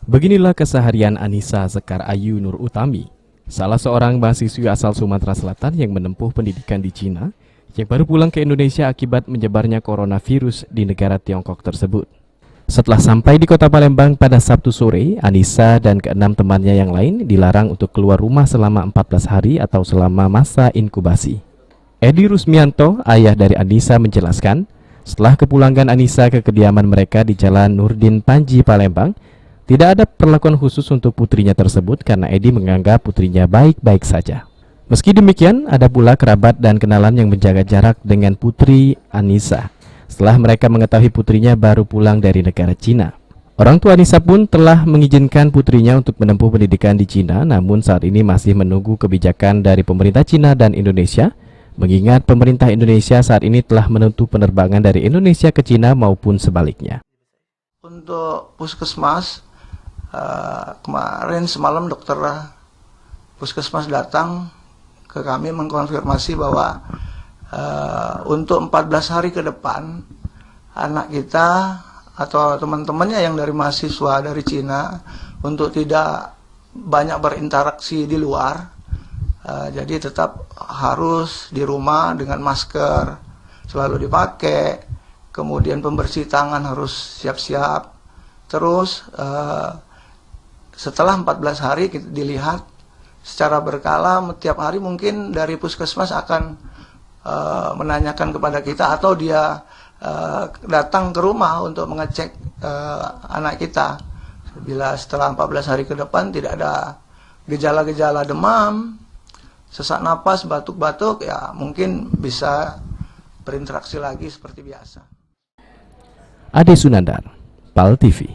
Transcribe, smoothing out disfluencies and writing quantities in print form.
Beginilah keseharian Anissa Sekar Ayu Nur Utami, salah seorang mahasiswi asal Sumatera Selatan yang menempuh pendidikan di Cina, yang baru pulang ke Indonesia akibat menyebarnya coronavirus di negara Tiongkok tersebut. Setelah sampai di kota Palembang pada Sabtu sore, Anissa dan keenam temannya yang lain dilarang untuk keluar rumah selama 14 hari atau selama masa inkubasi. Edi Rusmianto, ayah dari Anissa, menjelaskan, setelah kepulangan Anissa ke kediaman mereka di Jalan Nurdin Panji, Palembang, tidak ada perlakuan khusus untuk putrinya tersebut karena Edi menganggap putrinya baik-baik saja. Meski demikian, ada pula kerabat dan kenalan yang menjaga jarak dengan putri Anissa setelah mereka mengetahui putrinya baru pulang dari negara Cina. Orang tua Anissa pun telah mengizinkan putrinya untuk menempuh pendidikan di Cina, namun saat ini masih menunggu kebijakan dari pemerintah Cina dan Indonesia, mengingat pemerintah Indonesia saat ini telah menutup penerbangan dari Indonesia ke Cina maupun sebaliknya. Untuk puskesmas, kemarin semalam dokter puskesmas datang ke kami mengkonfirmasi bahwa untuk 14 hari ke depan anak kita atau teman-temannya yang dari mahasiswa dari Cina untuk tidak banyak berinteraksi di luar, jadi tetap harus di rumah dengan masker selalu dipakai, kemudian pembersih tangan harus siap-siap. Terus setelah 14 hari kita dilihat secara berkala, tiap hari mungkin dari puskesmas akan menanyakan kepada kita atau dia datang ke rumah untuk mengecek anak kita. Bila setelah 14 hari ke depan tidak ada gejala-gejala demam, sesak napas, batuk-batuk, ya mungkin bisa berinteraksi lagi seperti biasa. Ade Sunandar, PAL TV.